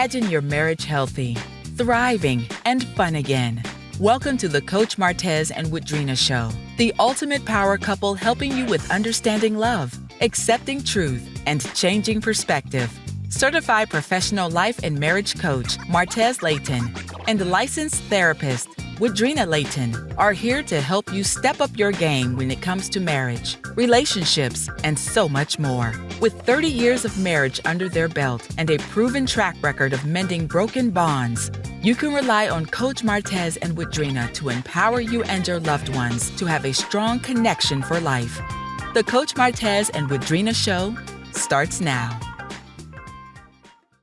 Imagine your marriage healthy, thriving, and fun again. Welcome to the Coach Martez and Woodrina Show, the ultimate power couple helping you with understanding love, accepting truth, and changing perspective. Certified professional life and marriage coach Martez Layton and licensed therapist Woodrina Layton are here to help you step up your game when it comes to marriage, relationships, and so much more. With 30 years of marriage under their belt and a proven track record of mending broken bonds, you can rely on Coach Martez and Woodrina to empower you and your loved ones to have a strong connection for life. The Coach Martez and Woodrina Show starts now.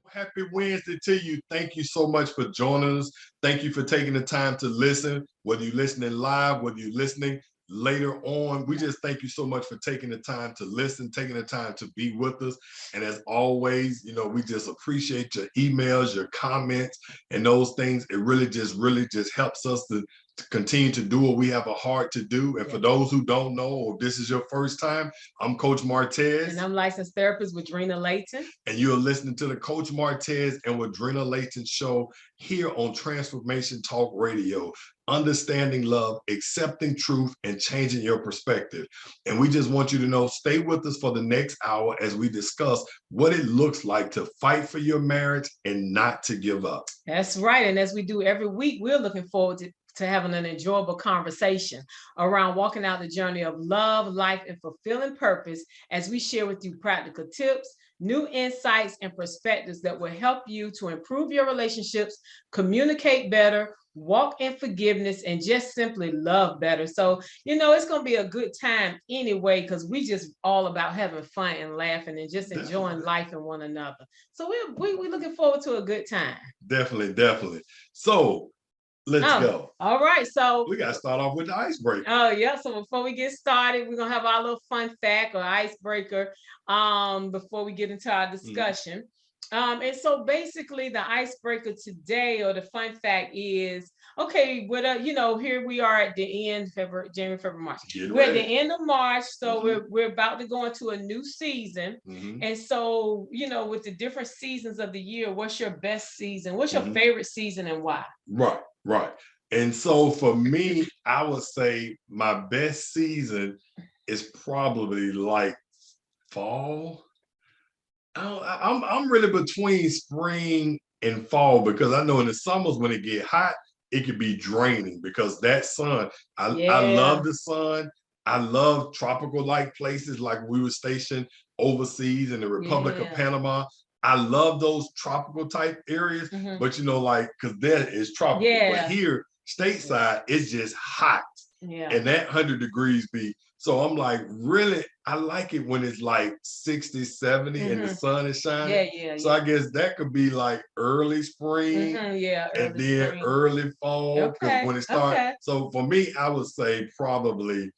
Happy Wednesday to you. Thank you so much for joining us. Thank you for taking the time to listen, whether you're listening live, whether you're listening later on. We just thank you so much for taking the time to listen, taking the time to be with us. And as always, we just appreciate your emails, your comments, and those things. It really just helps us to continue to do what we have a heart to do. And for those who don't know, or if this is your first time, I'm Coach Martez. And I'm licensed therapist Woodrina Layton. And you're listening to the Coach Martez and Woodrina Layton show here on Transformation Talk Radio. Understanding love, accepting truth, and changing your perspective. And we just want you to know, stay with us for the next hour as we discuss what it looks like to fight for your marriage and not to give up. That's right. And as we do every week, we're looking forward to having an enjoyable conversation around walking out the journey of love, life, and fulfilling purpose as we share with you practical tips, new insights, and perspectives that will help you to improve your relationships, communicate better, walk in forgiveness, and just simply love better. So, it's going to be a good time anyway, because we just all about having fun and laughing and just enjoying life and one another. So we're looking forward to a good time. Definitely. So let's go. All right. So we got to start off with the icebreaker. Oh, yeah. So before we get started, we're going to have our little fun fact or icebreaker before we get into our discussion. And so basically the icebreaker today or the fun fact is, okay, here we are at the end, January, February, March. We're at the end of March. So we're about to go into a new season. And so, with the different seasons of the year, what's your best season? What's your favorite season and why? Right. And so for me, I would say my best season is probably like fall. I'm really between spring and fall, because I know in the summers when it get hot, it can be draining because that sun, I love the sun. I love tropical like places like we were stationed overseas in the Republic of Panama. I love those tropical type areas, but because there is tropical. But here, stateside, it's just hot. And that 100 degrees be. So I'm like, really, I like it when it's like 60, 70 and the sun is shining. So I guess that could be like early spring and then early fall. When it starts. So for me, I would say probably,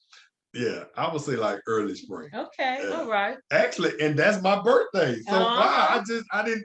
I would say like early spring. Okay, all right. Actually, and that's my birthday. So wow, I didn't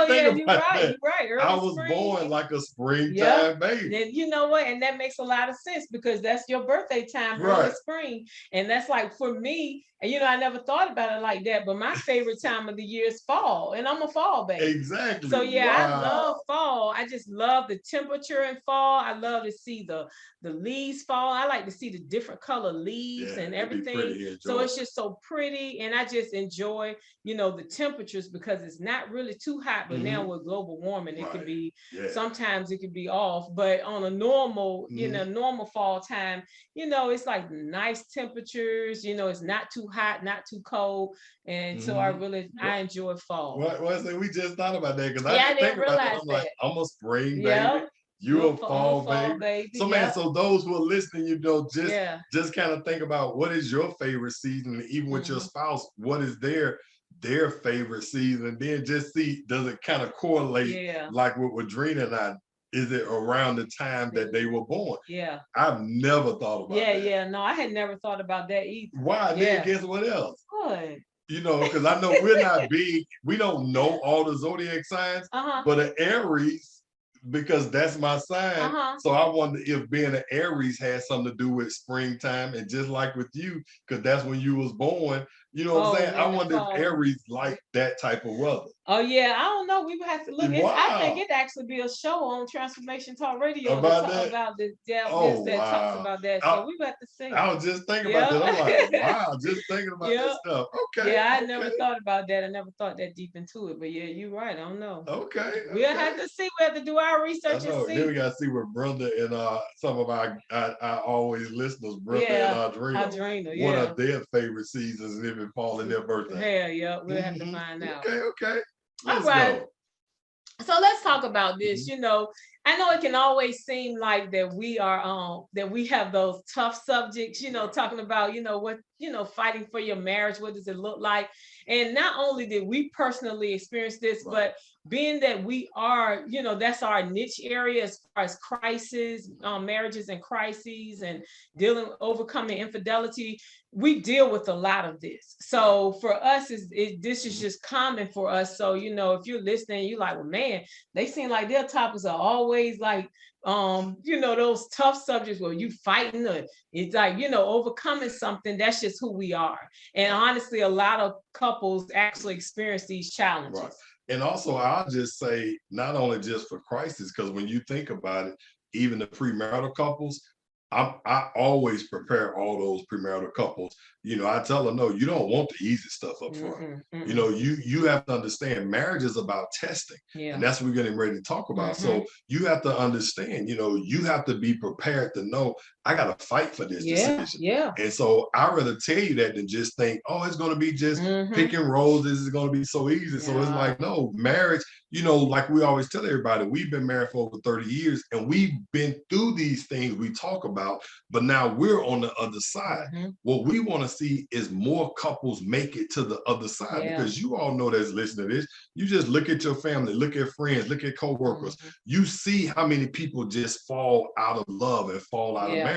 think about that. You're right. Early I was spring. born like a springtime baby. And you know what? And that makes a lot of sense because that's your birthday time, early spring. And that's like for me, and I never thought about it like that, but my favorite time of the year is fall, and I'm a fall baby. Exactly. So I love fall. I just love the temperature in fall. I love to see the leaves fall. I like to see the different color leaves and everything. So it's just so pretty, and I just enjoy, the temperatures because it's not really too hot. But now with global warming, it could be sometimes it could be off. But on a normal, normal fall time, it's like nice temperatures. It's not too hot, not too cold, and so I enjoy fall. Well, we just thought about that because I didn't realize I'm like, I'm a spring baby. You're a fall baby. So man, so those who are listening, just kind of think about what is your favorite season, and even with your spouse, what is their favorite season, and then just see, does it kind of correlate like with Woodrina and I? Is it around the time that they were born? I've never thought about that. No, I had never thought about that either. Why? Then guess what else? What? Because I know we're not big. We don't know all the zodiac signs, but an Aries, because that's my sign. So I wonder if being an Aries has something to do with springtime, and just like with you, because that's when you was born. You know what I'm saying? I in the wonder if fall. Aries like that type of weather. Oh yeah, I don't know. We would have to look. I think Wow. it actually be a show on Transformation Talk Radio About that? about the Oh, that talks wow. about that. So we would have to see. I was just thinking about Yeah. that. I'm like, wow, just thinking about Yeah. that stuff. Okay. Yeah, I Okay. never thought about that. I never thought that deep into it. But yeah, you're right. I don't know. Okay. We'll Okay. have to see. We have to do our I research and know. Then we see. got to see what Brenda and some of our always listeners, Brenda Yeah, and Audrina, Audrina, what yeah. are their favorite seasons and if it fall in their birthday. Hell yeah, we'll have to Mhm. find out. Okay. Okay. All Let's right. go. So let's talk about this. Mhm. You know, I know it can always seem like that we are that we have those tough subjects, you know, talking about, you know, what, you know, fighting for your marriage, what does it look like? And not only did we personally experience this, Right. but being that we are, you know, that's our niche area as far as crisis, marriages and crises and overcoming infidelity, we deal with a lot of this. So for us, this is just common for us. So, you know, if you're listening, you're like, well, man, they seem like their topics are always like, you know, those tough subjects where you fighting or it's like, you know, overcoming something. That's just who we are. And honestly, a lot of couples actually experience these challenges. Right. And also, I'll just say, not only just for crisis, because when you think about it, even the premarital couples, I always prepare all those premarital couples. You know, I tell them, no, you don't want the easy stuff up front. You know, you have to understand marriage is about testing. Yeah. And that's what we're getting ready to talk about. So you have to understand, you know, you have to be prepared to know I got to fight for this decision. Yeah. And so I'd rather tell you that than just think, oh, it's going to be just picking roses. It's going to be so easy. So it's like, no, marriage, you know, like we always tell everybody, we've been married for over 30 years and we've been through these things we talk about, but now we're on the other side. What we want to see is more couples make it to the other side because you all know that's listening to this. You just look at your family, look at friends, look at coworkers. You see how many people just fall out of love and fall out of marriage.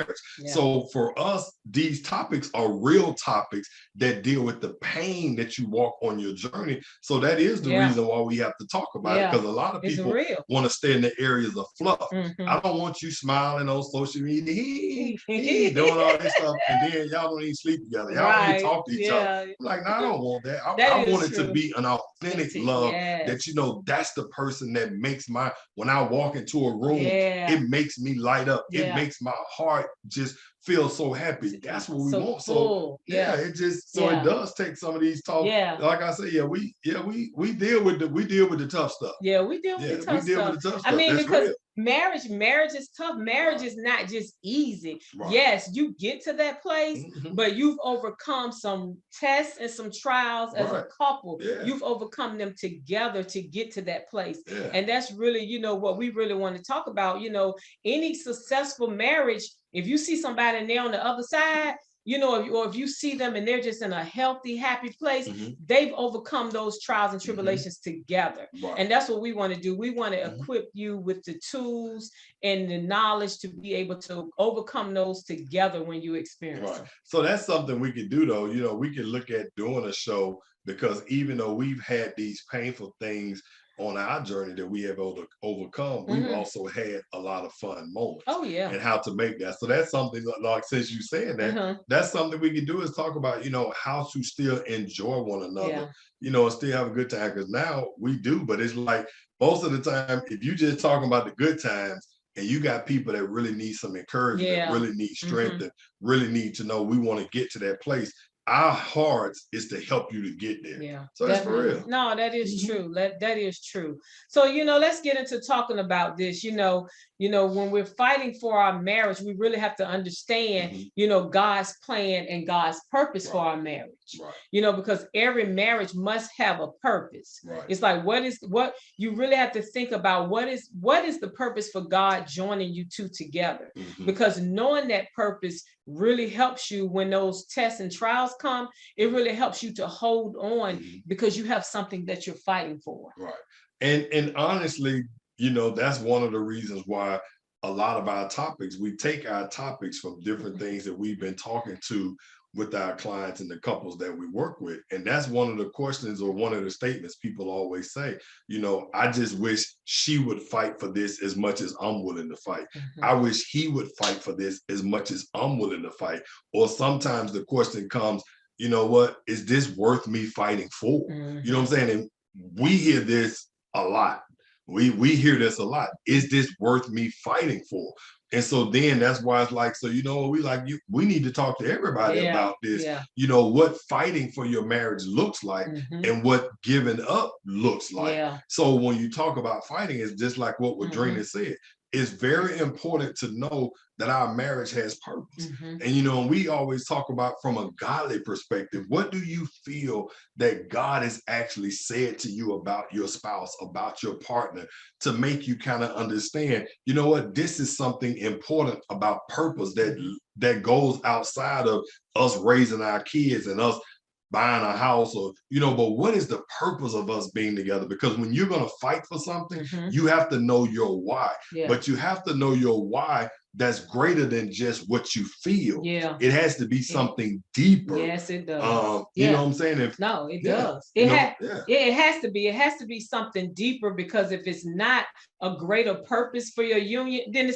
So for us, these topics are real topics that deal with the pain that you walk on your journey. So that is the reason why we have to talk about it, because a lot of people want to stay in the areas of fluff. I don't want you smiling on social media, doing all this stuff, and then y'all don't even sleep together. Y'all don't even talk to each other. I'm like, no, I don't want that. I want it to be an authentic love that, you know, that's the person that makes when I walk into a room, it makes me light up. It makes my heart just feel so happy. That's what we want. So it just it does take some of these talks. Like I say, we deal with the tough stuff. We deal with the tough stuff. I mean, that's because marriage is tough. Marriage is not just easy. Yes, you get to that place, but you've overcome some tests and some trials as a couple. You've overcome them together to get to that place. And that's really, you know, what we really want to talk about. You know, any successful marriage, if you see somebody and they're on the other side, you know, or if you see them and they're just in a healthy, happy place, they've overcome those trials and tribulations together. And that's what we want to do. We want to equip you with the tools and the knowledge to be able to overcome those together when you experience them. So that's something we could do, though. You know, we can look at doing a show, because even though we've had these painful things on our journey that we have overcome, we've also had a lot of fun moments. And how to make that. So that's something, like, since you saying that, that's something we can do, is talk about, you know, how to still enjoy one another, you know, and still have a good time. Because now we do, but it's like most of the time, if you just talking about the good times, and you got people that really need some encouragement, really need strength, and really need to know we want to get to that place, our hearts is to help you to get there. So that's for real. No, that is true. That is true. So, you know, let's get into talking about this. You know, when we're fighting for our marriage, we really have to understand, you know, God's plan and God's purpose for our marriage. You know, because every marriage must have a purpose. It's like, what you really have to think about, what is the purpose for God joining you two together? Because knowing that purpose really helps you when those tests and trials come. It really helps you to hold on because you have something that you're fighting for. And honestly, you know, that's one of the reasons why a lot of our topics, we take our topics from different things that we've been talking to with our clients and the couples that we work with. And that's one of the questions, or one of the statements people always say, you know, I just wish she would fight for this as much as I'm willing to fight. I wish he would fight for this as much as I'm willing to fight. Or sometimes the question comes, you know what, is this worth me fighting for? You know what I'm saying? And we hear this a lot. We hear this a lot. Is this worth me fighting for? And so then that's why it's like, so, you know, we need to talk to everybody about this, you know, what fighting for your marriage looks like and what giving up looks like. So when you talk about fighting, it's just like what Woodrina said. It's very important to know that our marriage has purpose. And, you know, we always talk about from a godly perspective, what do you feel that God has actually said to you about your spouse, about your partner, to make you kind of understand, you know what, this is something important about purpose that goes outside of us raising our kids and us buying a house, or, you know, but what is the purpose of us being together? Because when you're going to fight for something, you have to know your why, but you have to know your why that's greater than just what you feel. It has to be something deeper. Yes, it does. You know what I'm saying? No, it does. It has to be. It has to be something deeper, because if it's not a greater purpose for your union, then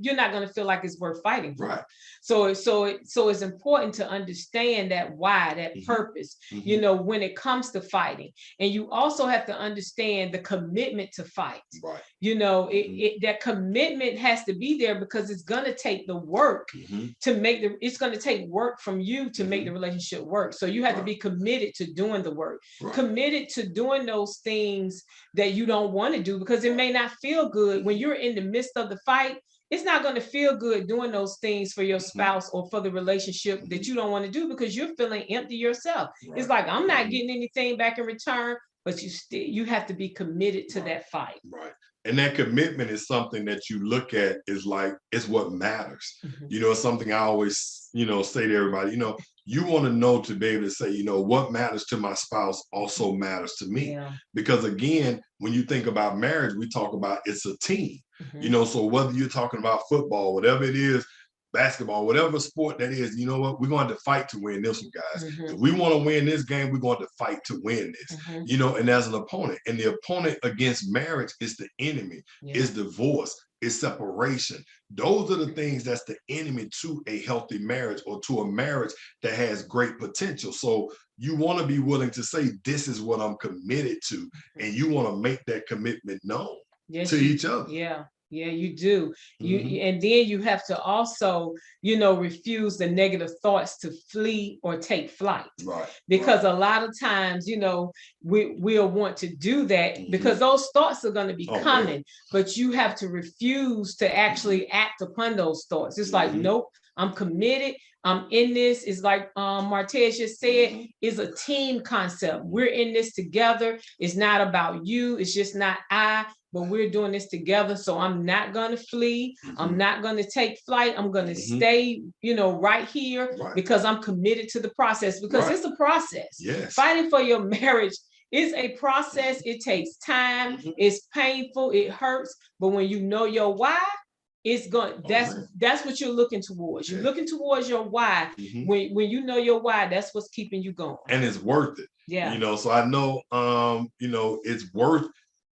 you're not gonna feel like it's worth fighting for. Right. So it's important to understand that why, that purpose, you know, when it comes to fighting. And you also have to understand the commitment to fight. Right. You know, that commitment has to be there, because it's gonna take the work to make it's gonna take work from you to make the relationship work. So you have to be committed to doing the work, committed to doing those things that you don't want to do, because it may not feel good when you're in the midst of the fight. It's not going to feel good doing those things for your spouse or for the relationship that you don't want to do, because you're feeling empty yourself. It's like, I'm not getting anything back in return, but you have to be committed to that fight. Right. And that commitment is something that you look at is like, it's what matters. You know, it's something I always, you know, say to everybody, you know, you want to know, to be able to say, you know, what matters to my spouse also matters to me. Because again, when you think about marriage, we talk about it's a team, you know, so whether you're talking about football, whatever it is, basketball, whatever sport that is, you know what, we're going to fight to win this one, guys. If we want to win this game, we're going to fight to win this, you know, and as an opponent. And the opponent against marriage is the enemy, is divorce, is separation. Those are the things that's the enemy to a healthy marriage, or to a marriage that has great potential. So you want to be willing to say, this is what I'm committed to. And you want to make that commitment known to each other. Yeah, you do. And then you have to also, you know, refuse the negative thoughts to flee or take flight. Right. Because a lot of times, you know, we'll want to do that because those thoughts are going to be coming, but you have to refuse to actually act upon those thoughts. It's like, nope, I'm committed. I'm in this. It's like Martez just said, is a team concept. We're in this together. It's not about you. It's just not I, but we're doing this together. So I'm not going to flee. I'm not going to take flight. I'm going to stay, you know, right here because I'm committed to the process, because it's a process. Fighting for your marriage is a process. It takes time. It's painful. It hurts. But when you know your why, it's going, that's what you're looking towards. You're looking towards your why. When you know your why, that's what's keeping you going. And it's worth it. You know, so I know, you know, it's worth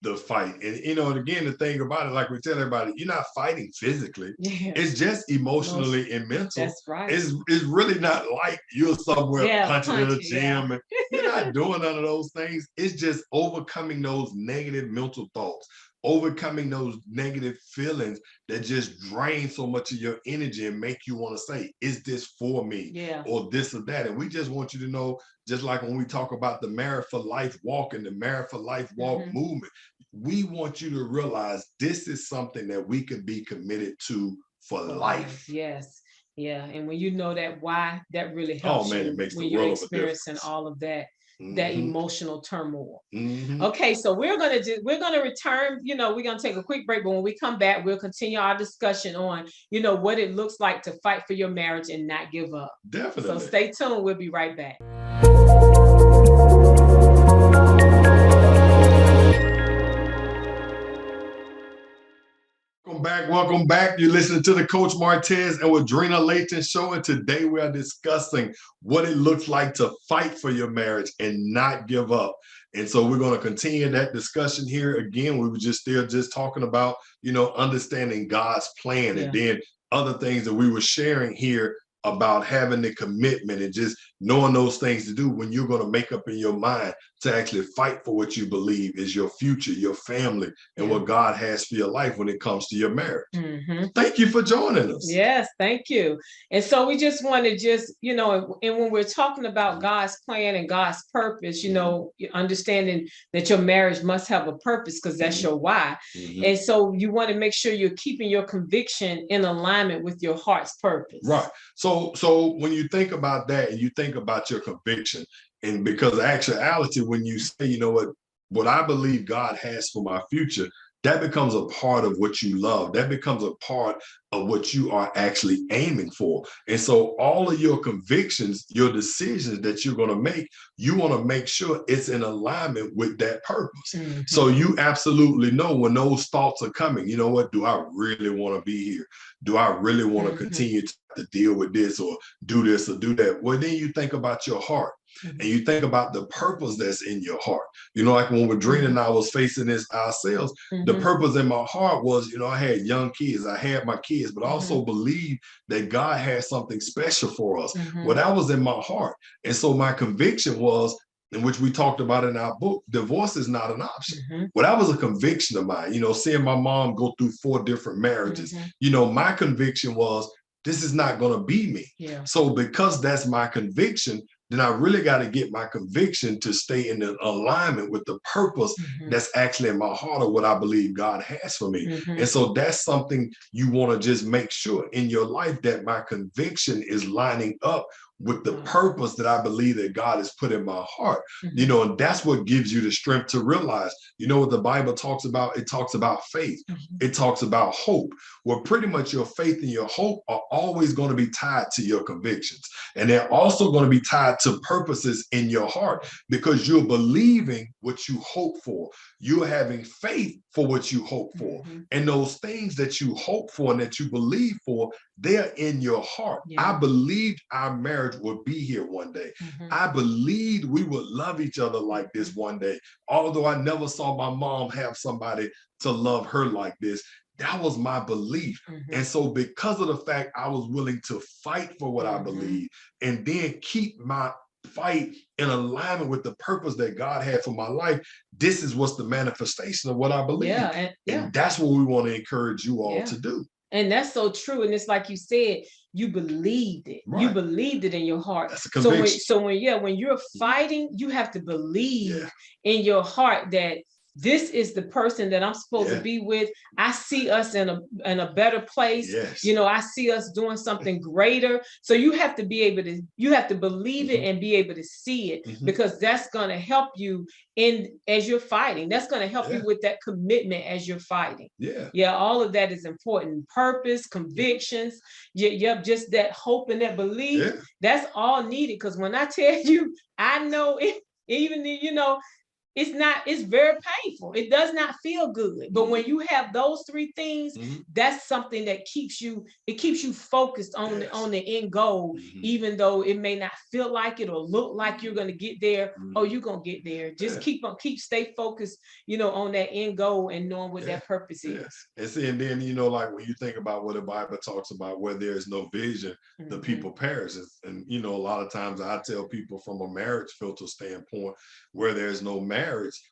the fight. And, you know, and again, the thing about it, like we tell everybody, you're not fighting physically. It's just emotionally and mental. That's right. It's really not like you're somewhere punching in a gym. And you're not doing none of those things. It's just overcoming those negative mental thoughts, overcoming those negative feelings that just drain so much of your energy and make you want to say, is this for me? Or this or that. And we just want you to know, just like when we talk about the Married for Life walk and the Married for Life walk movement, we want you to realize this is something that we could be committed to for life. And when you know that why, that really helps you it makes when you're experiencing all of that. That emotional turmoil. Okay, so we're gonna return. You know, we're gonna take a quick break, but when we come back, we'll continue our discussion on, you know, what it looks like to fight for your marriage and not give up. Definitely. So stay tuned. We'll be right back. Welcome back. You're listening to the Coach Martez and Woodrina Layton show. And today we are discussing what it looks like to fight for your marriage and not give up. And so we're going to continue that discussion here. Again, we were still talking about, you know, understanding God's plan and then other things that we were sharing here about having the commitment and just knowing those things to do when you're going to make up in your mind to actually fight for what you believe is your future, your family, and what God has for your life when it comes to your marriage. Thank you for joining us. Yes, thank you. And so we just want to and when we're talking about God's plan and God's purpose, understanding that your marriage must have a purpose because that's your why. And so you want to make sure you're keeping your conviction in alignment with your heart's purpose. Right. So when you think about that and you think about your conviction, and because actuality, when you say, what I believe God has for my future, that becomes a part of what you love. That becomes a part of what you are actually aiming for. And so all of your convictions, your decisions that you're going to make, you want to make sure it's in alignment with that purpose. So you absolutely know when those thoughts are coming, do I really want to be here? Do I really want to continue to deal with this or do this or do that? Well, then you think about your heart. And you think about the purpose that's in your heart. Like when Woodrina and I was facing this ourselves, the purpose in my heart was, I had young kids, I had my kids, but I also believed that God had something special for us. Well, that was in my heart. And so my conviction was, in which we talked about in our book, divorce is not an option. Well, that was a conviction of mine, seeing my mom go through 4 different marriages. My conviction was, this is not going to be me. So because that's my conviction, then I really got to get my conviction to stay in the alignment with the purpose that's actually in my heart of what I believe God has for me. And so that's something you want to just make sure in your life that my conviction is lining up with the purpose that I believe that God has put in my heart, and that's what gives you the strength to realize, what the Bible talks about. It talks about faith. It talks about hope. Well, pretty much your faith and your hope are always going to be tied to your convictions. And they're also going to be tied to purposes in your heart because you're believing what you hope for. You're having faith for what you hope for. And those things that you hope for and that you believe for, they're in your heart. I believed our marriage would be here one day. I believed we would love each other like this one day. Although I never saw my mom have somebody to love her like this, that was my belief. And so because of the fact I was willing to fight for what I believe and then keep my fight in alignment with the purpose that God had for my life, this is what's the manifestation of what I believe. And that's what we want to encourage you all to do. And that's so true. And it's like you said, you believed it. You believed it in your heart. That's a conviction. When you're fighting, you have to believe in your heart that this is the person that I'm supposed to be with. I see us in a better place. I see us doing something greater. So you have to be able to, believe it and be able to see it, because that's going to help you as you're fighting. That's going to help you with that commitment as you're fighting. All of that is important. Purpose, convictions, just that hope and that belief. That's all needed. Because when I tell you, I know it, even it's very painful. It does not feel good. But when you have those 3 things, that's something that keeps you focused on the end goal, even though it may not feel like it or look like you're going to get there. Oh, you're going to get there. Just stay focused, on that end goal and knowing what that purpose is. And see, and then, like when you think about what the Bible talks about, where there's no vision, the people perish. And, a lot of times I tell people from a marriage filter standpoint, where there's no marriage,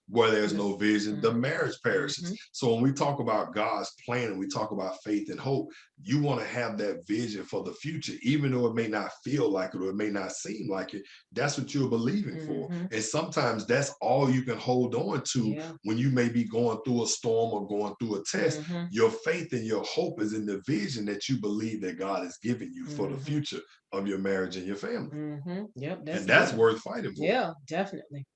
where there's no vision, the marriage perishes. So when we talk about God's plan and we talk about faith and hope, you want to have that vision for the future, even though it may not feel like it or it may not seem like it. That's what you're believing for. And sometimes that's all you can hold on to when you may be going through a storm or going through a test. Your faith and your hope is in the vision that you believe that God has given you for the future of your marriage and your family. That's worth fighting for. Yeah, definitely.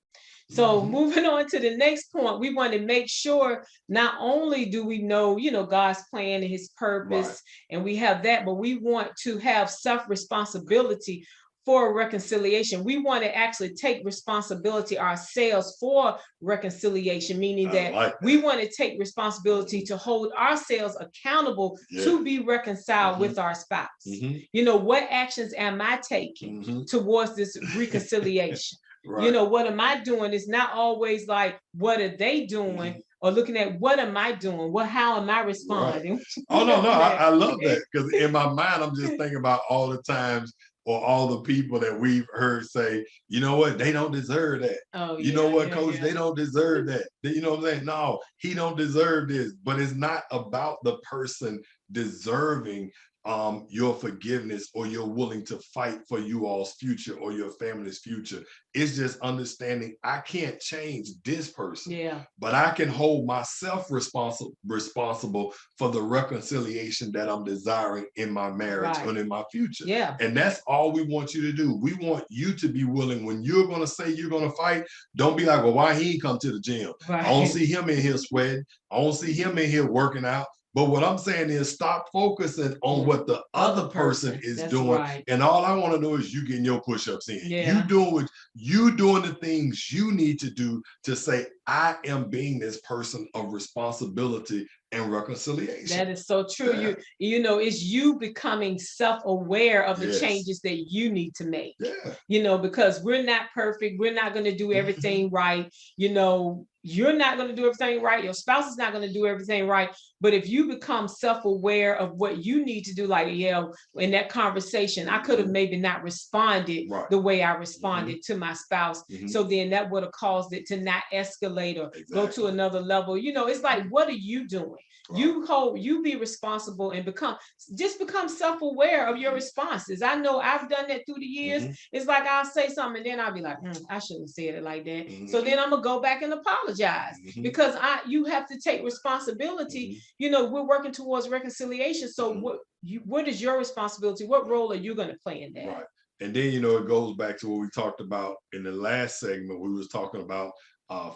So moving on to the next point, we want to make sure not only do we know, God's plan and his purpose, and we have that, but we want to have self-responsibility for reconciliation. We want to actually take responsibility ourselves for reconciliation, meaning that we want to take responsibility to hold ourselves accountable to be reconciled with our spouse. What actions am I taking towards this reconciliation? What am I doing? It's not always like, what are they doing? or looking at what am I doing? How am I responding? Right. Oh, no, I love that, because in my mind, I'm just thinking about all the times or all the people that we've heard say, you know what, they don't deserve that. Oh, You know yeah, what, yeah, coach, yeah. they don't deserve that. You know what I'm saying? No, he don't deserve this. But it's not about the person deserving your forgiveness, or you're willing to fight for you all's future or your family's future. It's just understanding I can't change this person, Yeah. but I can hold myself responsible for the reconciliation that I'm desiring in my marriage Right. and in my future. Yeah. And that's all we want you to do. We want you to be willing, when you're going to say you're going to fight, don't be like, well, why he ain't come to the gym? Right. I don't see him in here sweating. I don't see him in here working out. But what I'm saying is stop focusing on what the other person is That's doing. right. And all I want to know is you getting your push-ups in. Yeah. You doing the things you need to do to say, I am being this person of responsibility and reconciliation. That is so true. Yeah. You know, it's you becoming self-aware of the Yes. changes that you need to make. Yeah. You know, because we're not perfect. We're not going to do everything right. You know, you're not going to do everything right. Your spouse is not going to do everything right. But if you become self-aware of what you need to do, like, yeah, in that conversation, I could have maybe not responded Right. the way I responded to my spouse. So then that would have caused it to not escalate or go to another level. You know, it's like, what are you doing? Right. You be responsible and become self-aware of your responses. I know I've done that through the years. It's like I'll say something and then I'll be like, I shouldn't have said it like that. So then I'm gonna go back and apologize, because you have to take responsibility. You know, we're working towards reconciliation. So what is your responsibility? What role are you going to play in that? Right. And then, you know, it goes back to what we talked about in the last segment. We was talking about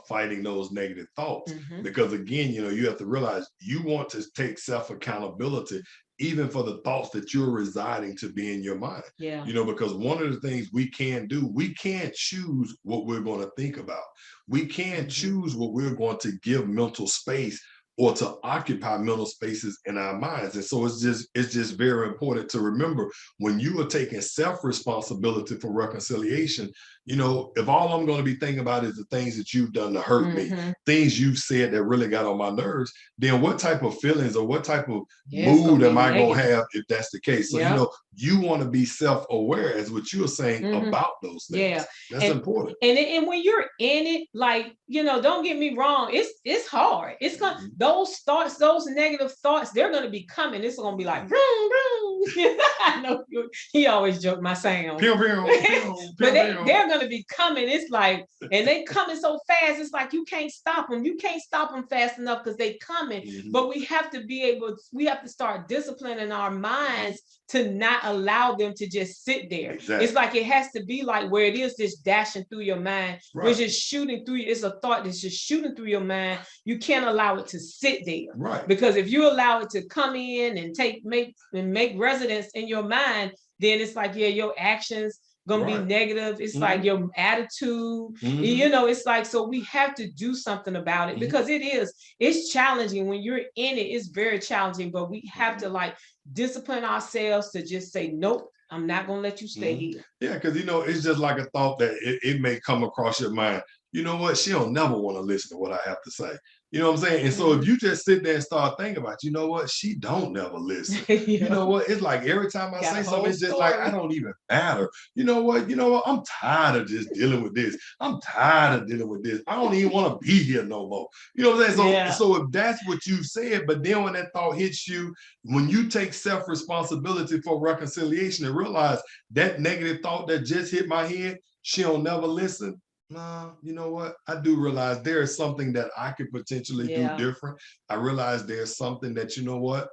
fighting those negative thoughts, because again, you know, you have to realize you want to take self-accountability even for the thoughts that you're residing to be in your mind. Yeah. You know, because one of the things we can do, we can't choose what we're going to think about. We can't choose what we're going to give mental space or to occupy mental spaces in our minds. And so it's just very important to remember, when you are taking self-responsibility for reconciliation, you know, if all I'm going to be thinking about is the things that you've done to hurt me, things you've said that really got on my nerves, then what type of feelings or what type of mood am I going to have if that's the case? So, you know, you want to be self-aware, as what you were saying, about those things. Yeah. That's important. And when you're in it, like, you know, don't get me wrong, it's hard. It's gonna, those thoughts, those negative thoughts, they're gonna be coming. It's gonna be like, vroom, vroom. I know he always joke my sound. Pew, pew, pew, but they're gonna be coming. It's like, and they coming so fast, it's like you can't stop them. You can't stop them fast enough because they coming. But we have to start disciplining our minds to not allow them to just sit there. Exactly. It's like it has to be like where it is just dashing through your mind. Right. We're just shooting through. It's a thought that's just shooting through your mind. You can't allow it to sit there. Right. Because if you allow it to come in and make residence in your mind, then it's like, yeah, your actions gonna be negative. It's like your attitude, you know, it's like, so we have to do something about it, because it's challenging when you're in it. It's very challenging, but we have to like discipline ourselves to just say, nope, I'm not gonna let you stay here. Yeah, because, you know, it's just like a thought that it may come across your mind. You know what? She'll never want to listen to what I have to say. You know what I'm saying? And so if you just sit there and start thinking about, you know what? She don't never listen. You know what? It's like every time I say something, it's just like, I don't even matter. You know what? I'm tired of just dealing with this. I'm tired of dealing with this. I don't even want to be here no more. You know what I'm saying? So if that's what you said, but then when that thought hits you, when you take self-responsibility for reconciliation and realize that negative thought that just hit my head, she'll never listen. Nah, you know what? I do realize there is something that I could potentially do different. I realize there's something that, you know what,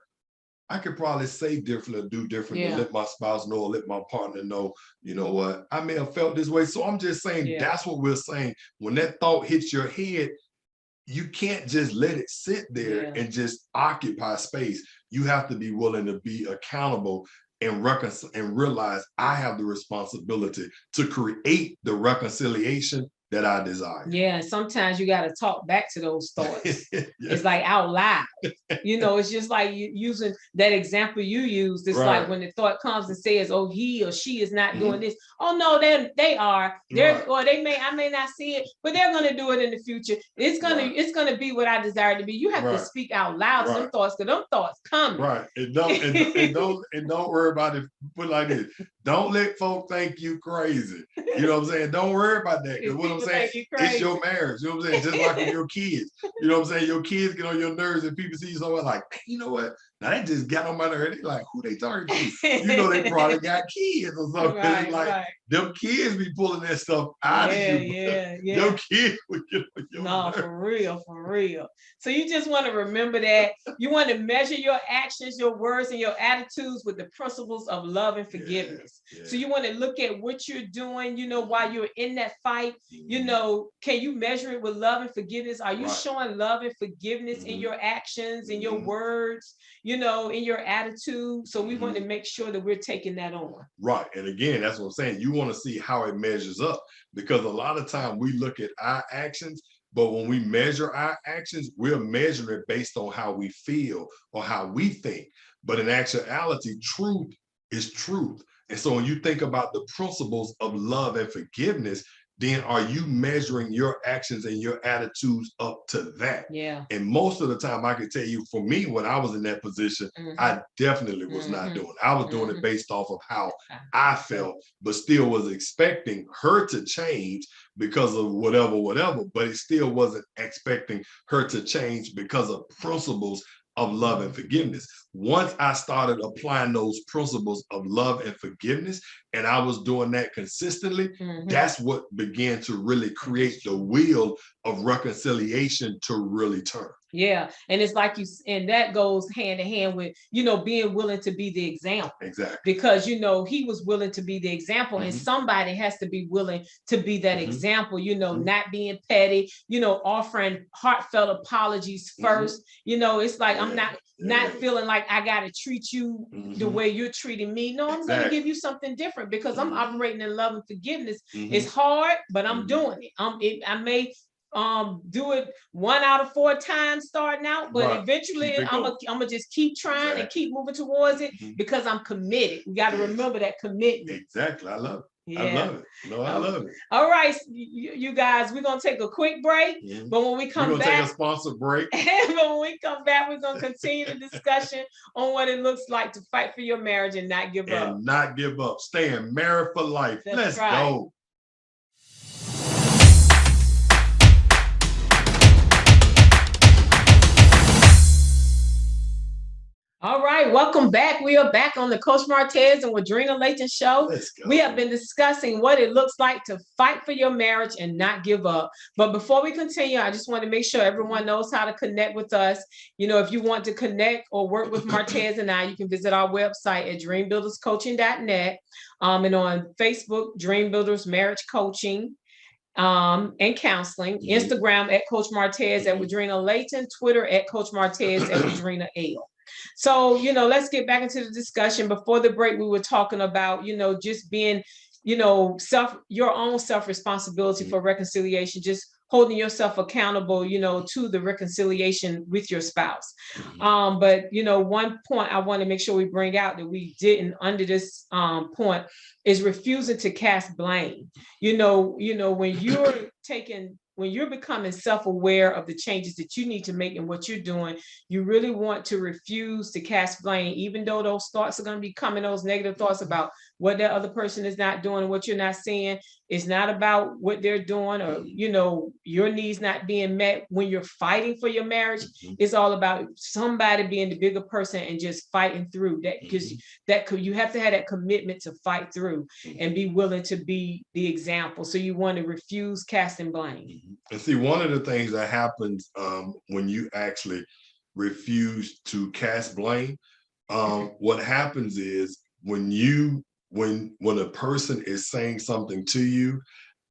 I could probably say different or do different to let my spouse know, or let my partner know, you know what, I may have felt this way. So I'm just saying, that's what we're saying. When that thought hits your head, you can't just let it sit there and just occupy space. You have to be willing to be accountable and realize I have the responsibility to create the reconciliation that I desire. Yeah, and sometimes you got to talk back to those thoughts. Yes. It's like out loud. It's just like you using that example you used. It's Right. like when the thought comes and says, "Oh, he or she is not Mhm. doing this." Oh no, they are. They're Right. or I may not see it, but they're gonna do it in the future. Right. It's gonna be what I desire to be. You have to Right. speak out loud to them Right. thoughts, because them thoughts coming. Right. And don't worry about it. Put it like this. Don't let folk think you crazy. You know what I'm saying? Don't worry about that. Because If what I'm people saying, think you it's crazy. your marriage. You know what I'm saying? Just like with your kids. You know what I'm saying? Your kids get on your nerves and people see you somewhere like, "Hey, you know what? Now they just got on my nerves." They like, who they talking to? You know they probably got kids or something. Right, It's like right. them kids be pulling that stuff out of you. Yeah. Your kids would get on your No, nerves. for real. So you just want to remember that you want to measure your actions, your words, and your attitudes with the principles of love and forgiveness. Yeah. So you want to look at what you're doing, while you're in that fight. Can you measure it with love and forgiveness? Are you Right. showing love and forgiveness in your actions, in your words, in your attitude? So we want to make sure that we're taking that on. Right. And again, that's what I'm saying. You want to see how it measures up, because a lot of time we look at our actions, but when we measure our actions, we're measuring it based on how we feel or how we think. But in actuality, truth is truth. And so when you think about the principles of love and forgiveness, then are you measuring your actions and your attitudes up to that? Yeah. And most of the time, I can tell you, for me, when I was in that position, I definitely was not doing it. I was doing it based off of how I felt, but still was expecting her to change because of whatever, but it still wasn't expecting her to change because of principles of love and forgiveness. Once I started applying those principles of love and forgiveness, and I was doing that consistently, that's what began to really create the wheel of reconciliation to really turn. Yeah. And it's like and that goes hand in hand with, being willing to be the example. Exactly. Because, he was willing to be the example, and somebody has to be willing to be that example, not being petty, offering heartfelt apologies first. It's like, I'm not feeling like I got to treat you the way you're treating me. No, I'm going to give you something different because I'm operating in love and forgiveness. It's hard, but I'm doing it. I may do it 1 out of 4 times starting out, but eventually I'm gonna just keep trying and keep moving towards it because I'm committed. We got to remember that commitment. Exactly. I love it. Yeah. I love it. No, I love it. All right, you guys, we're gonna take a quick break, but when we come we're gonna back, take a sponsor break. but when we come back, we're gonna continue the discussion on what it looks like to fight for your marriage and not give up. And not give up. Staying married for life. That's Let's right. go. All right, welcome back. We are back on the Coach Martez and Woodrina Layton show. Let's go. We have been discussing what it looks like to fight for your marriage and not give up. But before we continue, I just want to make sure everyone knows how to connect with us. If you want to connect or work with Martez and I, you can visit our website at dreambuilderscoaching.net, and on Facebook, Dream Builders Marriage Coaching and Counseling, Instagram at Coach Martez at Woodrina Layton, Twitter at Coach Martez at Woodrina L. So, let's get back into the discussion. Before the break, we were talking about, just being, your own self-responsibility for reconciliation, just holding yourself accountable, to the reconciliation with your spouse. But, one point I want to make sure we bring out that we didn't under this point is refusing to cast blame. When you're becoming self-aware of the changes that you need to make in what you're doing, you really want to refuse to cast blame, even though those thoughts are going to be coming, those negative thoughts about what that other person is not doing and what you're not seeing. It's not about what they're doing or, your needs not being met when you're fighting for your marriage. It's all about somebody being the bigger person and just fighting through that, because you have to have that commitment to fight through and be willing to be the example. So you want to refuse casting blame. And see, one of the things that happens when you actually refuse to cast blame, what happens is when a person is saying something to you,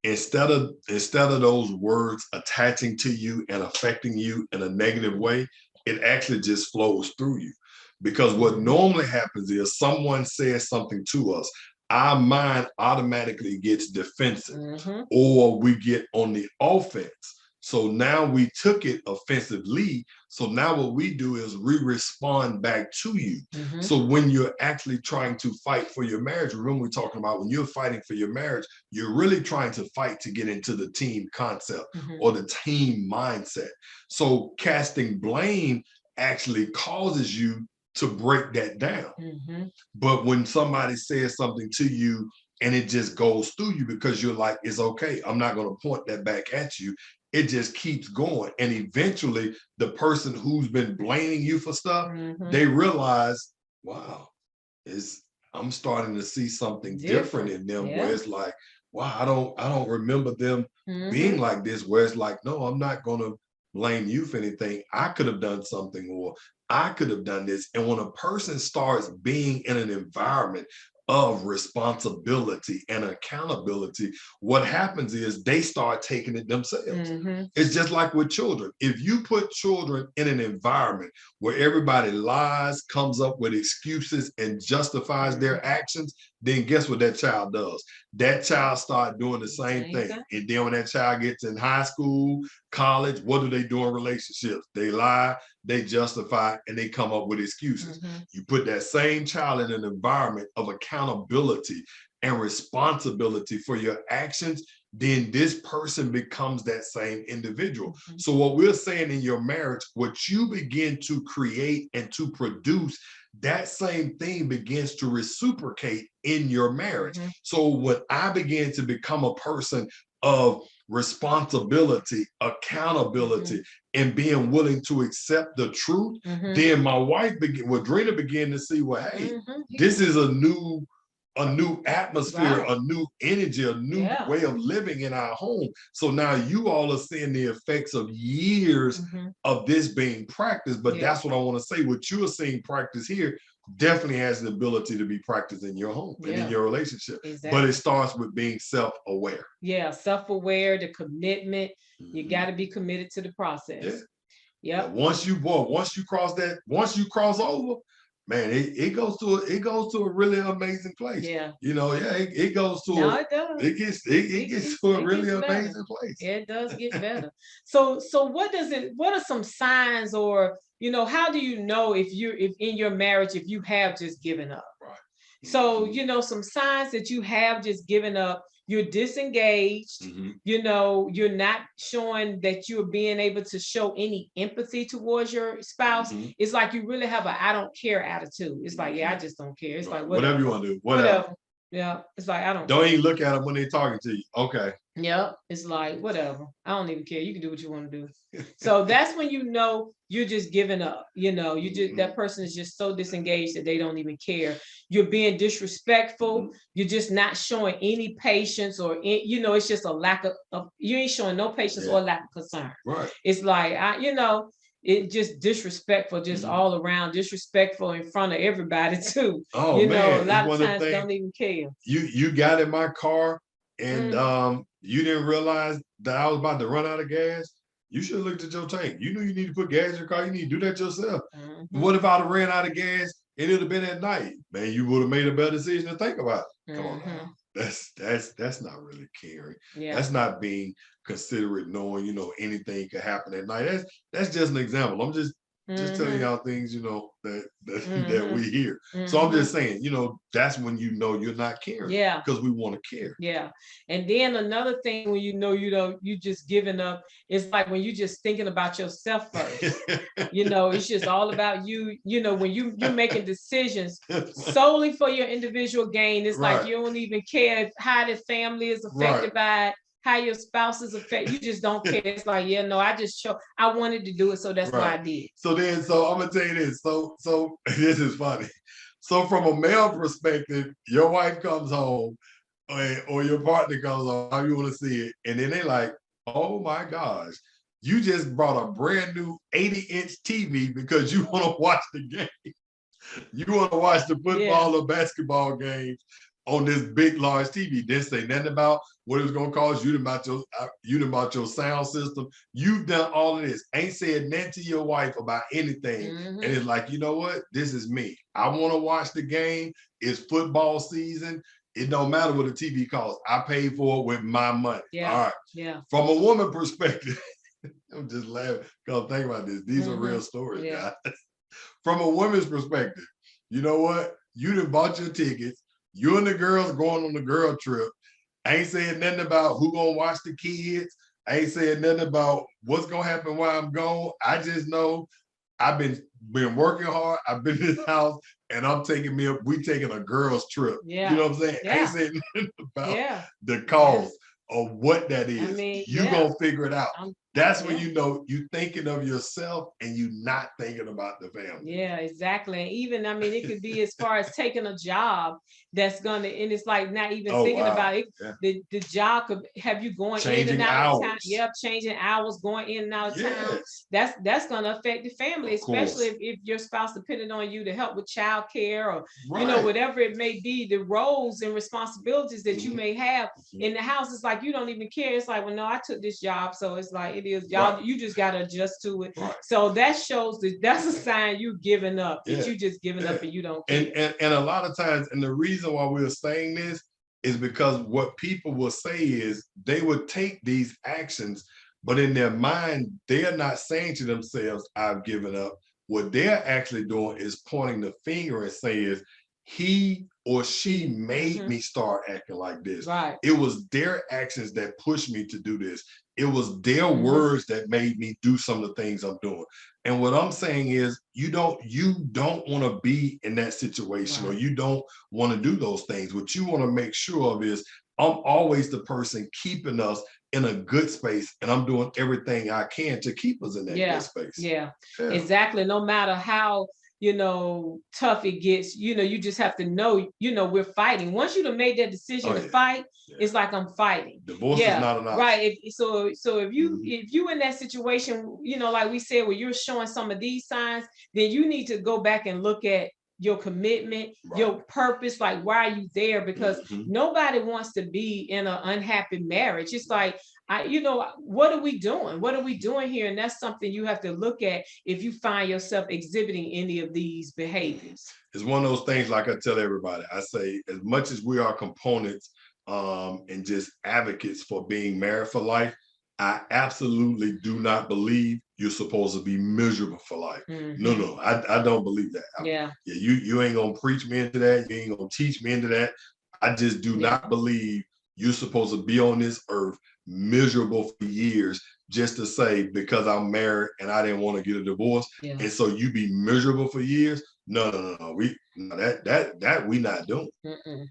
instead of those words attaching to you and affecting you in a negative way, it actually just flows through you. Because what normally happens is someone says something to us. our mind automatically gets defensive, or we get on the offense. So now we took it offensively. So now what we do is we respond back to you. So when you're actually trying to fight for your marriage, remember we're talking about when you're fighting for your marriage, you're really trying to fight to get into the team concept or the team mindset. So casting blame actually causes you to break that down. But when somebody says something to you and it just goes through you because you're like, it's okay, I'm not going to point that back at you. It just keeps going. And eventually the person who's been blaming you for stuff, they realize, wow, I'm starting to see something different in them, where it's like, wow, I don't remember them being like this, where it's like, no, I'm not going to blame you for anything. I could have done something, or I could have done this. And when a person starts being in an environment of responsibility and accountability, what happens is they start taking it themselves. It's just like with children. If you put children in an environment where everybody lies, comes up with excuses, and justifies their actions, then guess what that child does? That child starts doing the same thing. And then when that child gets in high school, college, what do they do in relationships? They lie, they justify, and they come up with excuses. You put that same child in an environment of accountability and responsibility for your actions, then this person becomes that same individual. So what we're saying in your marriage, what you begin to create and to produce, that same thing begins to reciprocate in your marriage. So when I began to become a person of responsibility, accountability, and being willing to accept the truth, then my wife, Woodrina, began to see, well, hey, this is a new atmosphere, a new energy, a new way of living in our home. So now you all are seeing the effects of years of this being practiced. But that's what I want to say. What you are seeing practice here definitely has the ability to be practiced in your home and in your relationship. But it starts with being self-aware. Self-aware, the commitment. You got to be committed to the process. Once you cross over, man, it goes to a really amazing place. It goes to it gets to a really amazing place. It does get better. So what are some signs, or how do you know if in your marriage, if you have just given up? So some signs that you have just given up. You're disengaged, you're not showing that you're being able to show any empathy towards your spouse. It's like you really have I don't care attitude. It's like, I just don't care. It's like, whatever you want to do, whatever. Yeah, it's like, I don't even look at them when they're talking to you. Okay. It's like, whatever. I don't even care. You can do what you want to do. So that's when you're just giving up. You just that person is just so disengaged that they don't even care. You're being disrespectful. You're just not showing any patience, or it's just a lack of you ain't showing no patience or lack of concern. It's like it just disrespectful, just all around disrespectful in front of everybody too. Man, a lot of times don't even care. You got in my car and you didn't realize that I was about to run out of gas. You should have looked at your tank. You knew you need to put gas in your car. You need to do that yourself. What if I'd have ran out of gas and it would have been at night? Man, you would have made a better decision to think about it. Come on now. That's not really caring. That's not being considerate, knowing anything could happen at night. That's just an example. I'm just telling y'all things that we hear. So I'm just saying, that's when you're not caring. Because we want to care. And then another thing, when you just giving up, it's like when you just thinking about yourself first. It's just all about you. When you're making decisions solely for your individual gain, it's like you don't even care how the family is affected by it, how your spouse is affected. You just don't care. It's like, I wanted to do it, so that's why I did. So I'm gonna tell you this. So this is funny. So from a male perspective, your wife comes home or your partner comes home, how you want to see it, and then they like, oh my gosh, you just brought a brand new 80-inch TV because you want to watch the game. You want to watch the football or basketball games on this big, large TV. Didn't say nothing about what it was going to cost you, about your sound system. You've done all of this. Ain't said nothing to your wife about anything. And it's like, you know what? This is me. I want to watch the game. It's football season. it don't matter what the TV costs. I paid for it with my money. Yeah. All right. Yeah. From a woman perspective, I'm just laughing because think about this. These are real stories, guys. From a woman's perspective, you know what? You done bought your tickets. You and the girls going on the girl trip. I ain't saying nothing about who gonna watch the kids. I ain't saying nothing about what's gonna happen while I'm gone. I just know I've been working hard. I've been in the house and we taking a girls trip. Yeah. You know what I'm saying? Yeah. I ain't saying nothing about the cost of what that is. I mean, you gonna figure it out. That's when you know you thinking of yourself and you not thinking about the family. Yeah, exactly. And even, I mean, it could be as far as taking a job that's gonna, and it's like not even thinking about it. Yeah. The job could have you going changing in and out hours. of town. Yep, changing hours, going in and out of town. That's gonna affect the family, especially if your spouse depending on you to help with child care or you know, whatever it may be, the roles and responsibilities that you may have in the house. It's like you don't even care. It's like, well, no, I took this job, so it's like it is y'all. You just gotta adjust to it. So that shows that's a sign you giving up. That you just giving up and you don't care. And a lot of times, and the reason why we're saying this is because what people will say is they would take these actions, but in their mind, they're not saying to themselves, I've given up. What they're actually doing is pointing the finger and saying, he or she made me start acting like this. It was their actions that pushed me to do this. It was their words that made me do some of the things I'm doing. And what I'm saying is you don't want to be in that situation or you don't want to do those things. What you want to make sure of is I'm always the person keeping us in a good space, and I'm doing everything I can to keep us in that good space. Yeah, exactly. No matter how, you know, tough it gets, you know, you just have to know, you know, we're fighting. Once you done made that decision to fight, it's like I'm fighting. Divorce is not an option. Right. So if you in that situation, you know, like we said, where you're showing some of these signs, then you need to go back and look at your commitment, your purpose, like why are you there? Because nobody wants to be in an unhappy marriage. It's like, you know, what are we doing? What are we doing here? And that's something you have to look at if you find yourself exhibiting any of these behaviors. It's one of those things, like I tell everybody, I say, as much as we are components and just advocates for being married for life, I absolutely do not believe you're supposed to be miserable for life. No, I don't believe that. You ain't gonna preach me into that. You ain't gonna teach me into that. I just do not believe you're supposed to be on this earth miserable for years just to say because I'm married and I didn't want to get a divorce, and so you be miserable for years. No. That we not doing.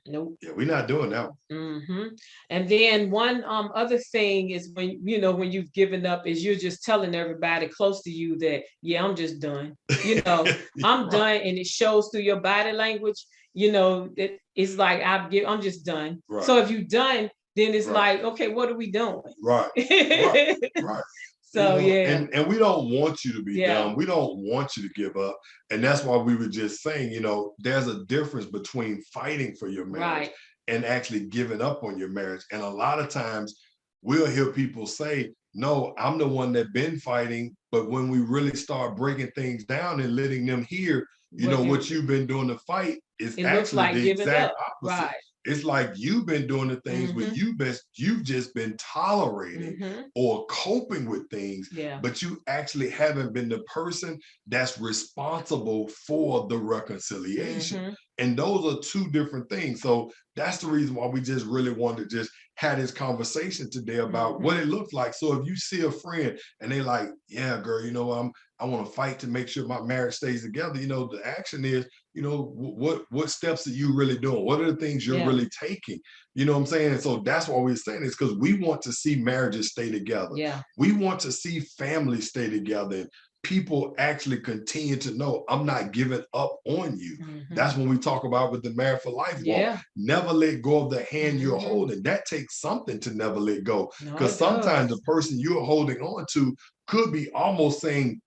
Nope. Yeah, we're not doing that one. And then one other thing is when when you've given up is you're just telling everybody close to you that I'm just done. You know, I'm done, and it shows through your body language. You know, that it's like I'm just done. So if you're done, then it's like, okay, what are we doing? Right. So and we don't want you to be done. We don't want you to give up. And that's why we were just saying, you know, there's a difference between fighting for your marriage and actually giving up on your marriage. And a lot of times we'll hear people say, no, I'm the one that been fighting. But when we really start breaking things down and letting them hear, you know, what you've been doing to fight is actually the exact opposite. It's like you've been doing the things where you've just been tolerating or coping with things, but you actually haven't been the person that's responsible for the reconciliation. And those are two different things. So that's the reason why we just really wanted to just have this conversation today about what it looks like. So if you see a friend and they like, yeah, girl, you know, I want to fight to make sure my marriage stays together. You know, the action is, you know, what steps are you really doing? What are the things you're really taking? You know what I'm saying? And so that's why we're saying this, because we want to see marriages stay together. We want to see families stay together. And people actually continue to know I'm not giving up on you. That's when we talk about with the Married for Life walk. Never let go of the hand you're holding. That takes something to never let go. Because sometimes the person you're holding on to could be almost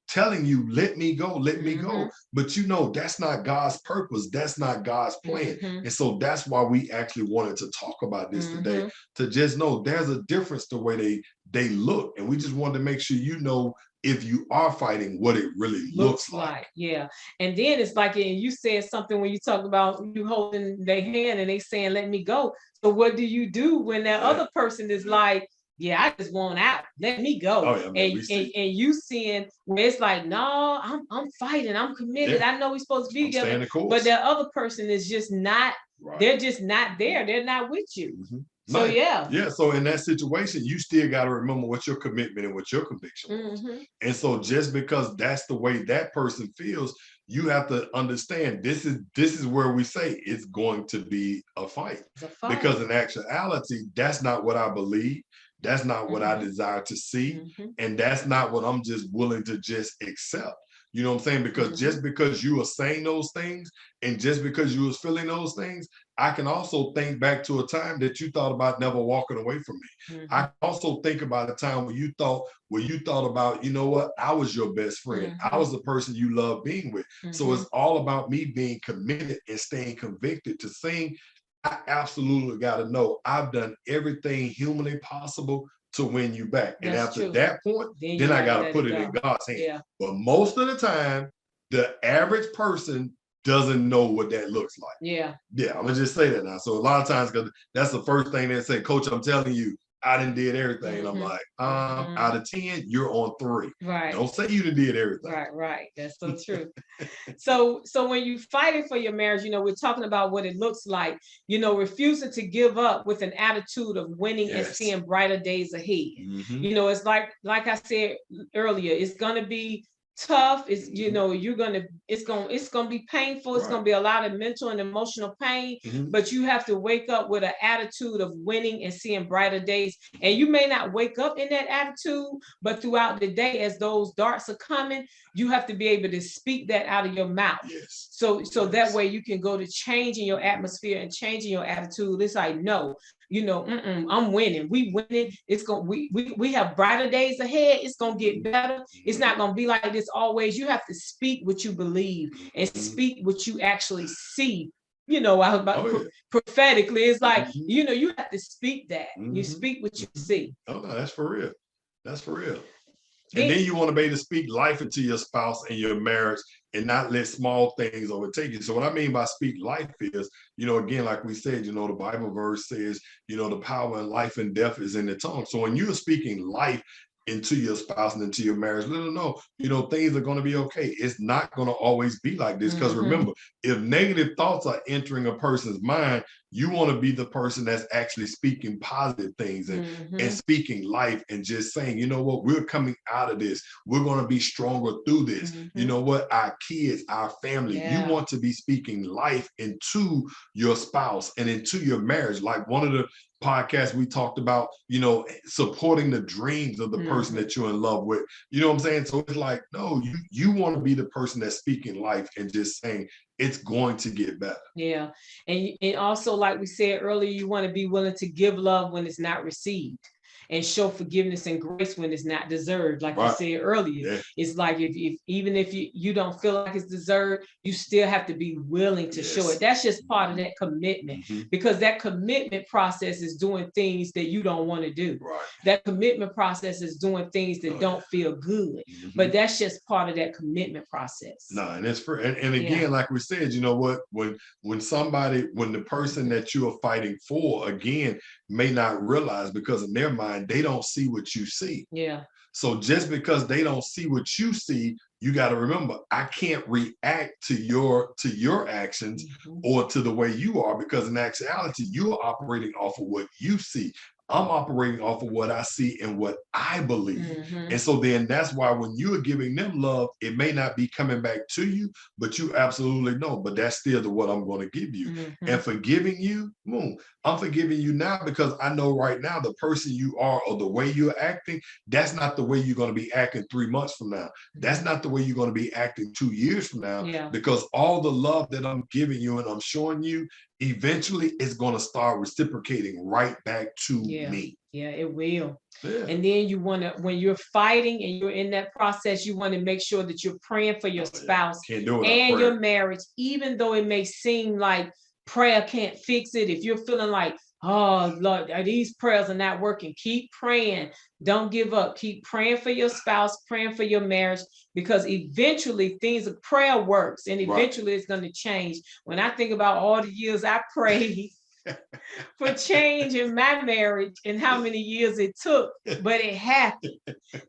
telling you, let me go, let me go. But you know, that's not God's purpose. That's not God's plan. And so that's why we actually wanted to talk about this today, to just know there's a difference the way they look. And we just wanted to make sure you know, if you are fighting, what it really looks like. Yeah. And then it's like, and you said something when you talked about you holding their hand and they saying, let me go. So what do you do when that other person is like, yeah, I just want out, let me go? Oh, yeah, and you seeing where it's like, no, I'm fighting, I'm committed. I know we're supposed to be together, but that other person is just not, they're just not there. They're not with you. So yeah. So in that situation, you still got to remember what your commitment and what your conviction was. And so just because that's the way that person feels, you have to understand this is where we say it's going to be a fight. Because in actuality, that's not what I believe. That's not what I desire to see. And that's not what I'm just willing to just accept. You know what I'm saying? Because just because you are saying those things and just because you was feeling those things, I can also think back to a time that you thought about never walking away from me. I also think about a time when you thought about, you know what, I was your best friend. I was the person you love being with. So it's all about me being committed and staying convicted to saying, I absolutely got to know I've done everything humanly possible to win you back. And after that point, then I got to put it in God's hand. But most of the time, the average person doesn't know what that looks like. Yeah, I'm gonna just say that now. So a lot of times, because that's the first thing they say, Coach, I'm telling you, I done did everything. And I'm like, out of 10, you're on 3. Right. Don't say you done did everything. Right. That's so true. So when you fighting for your marriage, you know, we're talking about what it looks like, you know, refusing to give up with an attitude of winning and seeing brighter days ahead. You know, it's like I said earlier, it's gonna be tough. It's, you know, it's gonna be painful. It's gonna be a lot of mental and emotional pain, but you have to wake up with an attitude of winning and seeing brighter days. And you may not wake up in that attitude, but throughout the day, as those darts are coming, you have to be able to speak that out of your mouth. So that way you can go to changing your atmosphere and changing your attitude. It's like, no, you know, I'm winning. We winning. It's going. We have brighter days ahead. It's gonna get better. It's not gonna be like this always. You have to speak what you believe and speak what you actually see. You know, I was about prophetically. It's like, you know, you have to speak that. You speak what you see. Oh no, that's for real. That's for real. And then you want to be able to speak life into your spouse and your marriage and not let small things overtake you. So what I mean by speak life is, you know, again, like we said, you know, the Bible verse says, you know, the power in life and death is in the tongue. So when you're speaking life into your spouse and into your marriage, let them know, you know, things are going to be okay. It's not going to always be like this. Because remember, if negative thoughts are entering a person's mind, you want to be the person that's actually speaking positive things and speaking life and just saying, you know what, we're coming out of this. We're going to be stronger through this. You know what, our kids, our family, you want to be speaking life into your spouse and into your marriage. Like one of the podcasts we talked about, you know, supporting the dreams of the person that you're in love with. You know what I'm saying? So it's like, no, you want to be the person that's speaking life and just saying, it's going to get better. Yeah. And also, like we said earlier, you want to be willing to give love when it's not received and show forgiveness and grace when it's not deserved. Like you said earlier, it's like if even if you don't feel like it's deserved, you still have to be willing to show it. That's just part of that commitment, because that commitment process is doing things that you don't want to do. That commitment process is doing things that don't feel good, but that's just part of that commitment process. No, and it's for and again, like we said, you know what, when the person that you are fighting for, again, may not realize, because in their mind they don't see what you see. So just because they don't see what you see, you got to remember, I can't react to your actions or to the way you are, because in actuality, you're operating off of what you see. I'm operating off of what I see and what I believe. And so then that's why when you are giving them love, it may not be coming back to you, but you absolutely know, but that's still what I'm going to give you. And forgiving you, I'm forgiving you now because I know right now the person you are or the way you're acting, that's not the way you're going to be acting 3 months from now. That's not the way you're going to be acting 2 years from now, because all the love that I'm giving you and I'm showing you eventually it's going to start reciprocating right back to me. Yeah, it will. Yeah. And then you want to, when you're fighting and you're in that process, you want to make sure that you're praying for your spouse Can't do it and your marriage, even though it may seem like prayer can't fix it. If you're feeling like, oh Lord, these prayers are not working, keep praying. Don't give up. Keep praying for your spouse, praying for your marriage, because eventually prayer works, and eventually it's going to change. When I think about all the years I prayed for change in my marriage and how many years it took, but it happened.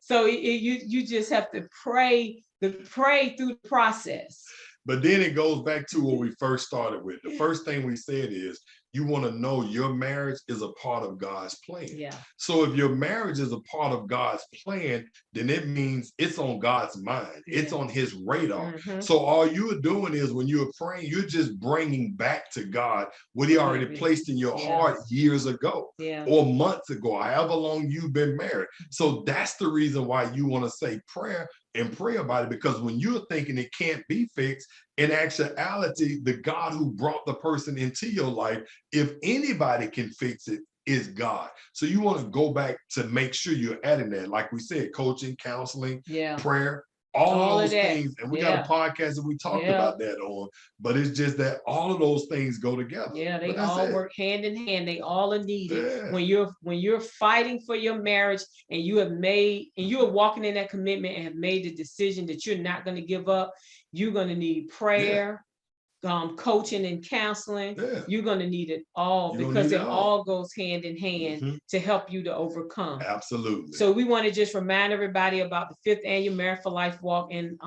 So you just have to pray through the process. But then it goes back to what we first started with. The first thing we said is you want to know your marriage is a part of God's plan. Yeah. So if your marriage is a part of God's plan, then it means it's on God's mind. Yeah. It's on his radar. Mm-hmm. So all you're doing is when you're praying, you're just bringing back to God what he already placed in your heart years ago or months ago, however long you've been married. So that's the reason why you want to say prayer and pray about it, because when you're thinking it can't be fixed, in actuality, the God who brought the person into your life, if anybody can fix it, is God. So you want to go back to make sure you're adding that. Like we said, coaching, counseling, prayer, all those things. And we got a podcast that we talked about that on, but it's just that all of those things go together. Yeah, they all work hand in hand. They all are needed. Yeah. When you're fighting for your marriage and you are walking in that commitment and have made the decision that you're not going to give up, you're going to need prayer, coaching and counseling. You're going to need it all, because it all goes hand in hand to help you to overcome. Absolutely. So we want to just remind everybody about the 5th annual Married for Life Walk in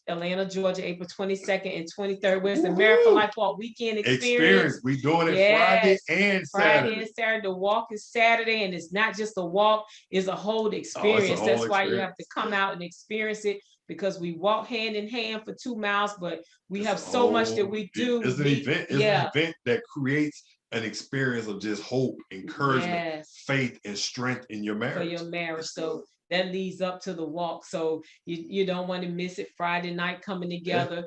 Atlanta, Georgia, April 22nd and 23rd. Where's the Married for Life Walk weekend experience? We're doing it Friday and Saturday. Friday and Saturday. The walk is Saturday, and it's not just a walk, it's a whole experience. That's why you have to come out and experience it, because we walk hand in hand for 2 miles, but we have so much that we do. It's an event. It's an event that creates an experience of just hope, encouragement, faith, and strength in your marriage. For your marriage. So that leads up to the walk. So you don't want to miss it. Friday night, coming together,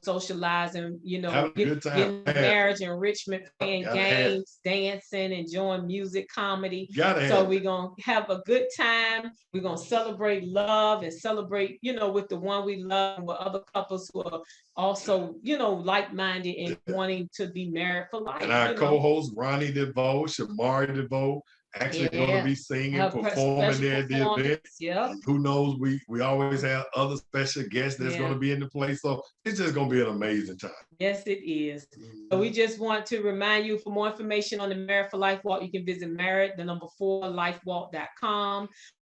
socializing, getting marriage, enrichment, playing games, dancing, enjoying music, comedy. So we're going to have a good time. We're going to celebrate love and celebrate, with the one we love, and with other couples who are also, like-minded and wanting to be married for life. And our co-host, Ronnie DeVoe, Shamari DeVoe, actually going to be singing, performing there at the event. Yeah. Who knows? We always have other special guests that's going to be in the place. So it's just going to be an amazing time. Yes, it is. So we just want to remind you, for more information on the Married for Life Walk, you can visit married4lifewalk.com,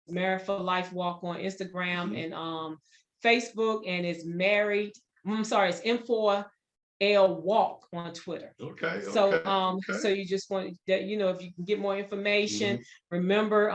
Married for Life Walk on Instagram and Facebook, and it's it's M4L Walk on Twitter. So you just want that, if you can get more information, remember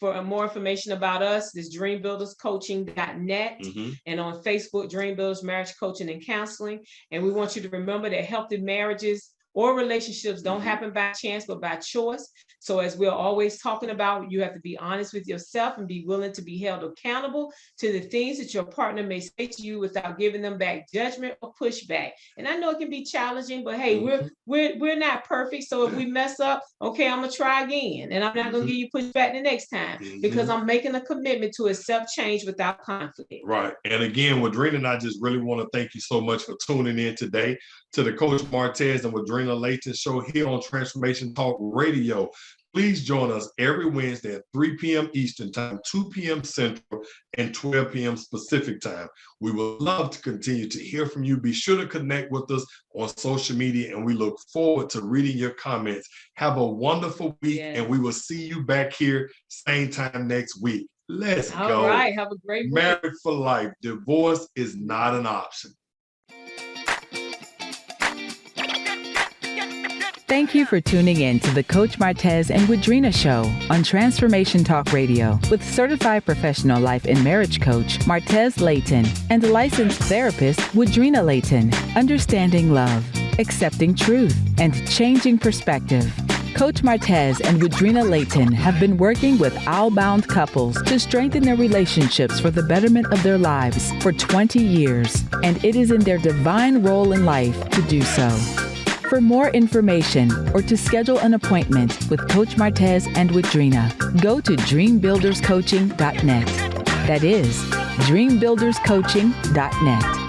for more information about us, this dreambuilderscoaching.net, and on Facebook, Dream Builders Marriage Coaching and Counseling. And we want you to remember that healthy marriages or relationships don't happen by chance, but by choice. So as we're always talking about, you have to be honest with yourself and be willing to be held accountable to the things that your partner may say to you without giving them back judgment or pushback. And I know it can be challenging, but hey, we're not perfect. So if we mess up, okay, I'm gonna try again, and I'm not gonna give you pushback the next time, because I'm making a commitment to accept change without conflict. Right. And again, Woodrina and I just really want to thank you so much for tuning in today to the Coach Martez and Woodrina Layton show here on Transformation Talk Radio. Please join us every Wednesday at 3 p.m. Eastern Time, 2 p.m. Central, and 12 p.m. Pacific Time. We would love to continue to hear from you. Be sure to connect with us on social media, and we look forward to reading your comments. Have a wonderful week, and we will see you back here same time next week. Let's go. All right. Have a great week. Married for life. Divorce is not an option. Thank you for tuning in to the Coach Martez and Woodrina Show on Transformation Talk Radio with certified professional life and marriage coach Martez Layton and licensed therapist Woodrina Layton. Understanding love, accepting truth, and changing perspective. Coach Martez and Woodrina Layton have been working with outbound couples to strengthen their relationships for the betterment of their lives for 20 years, and it is in their divine role in life to do so. For more information or to schedule an appointment with Coach Martez and Woodrina, go to dreambuilderscoaching.net. That is dreambuilderscoaching.net.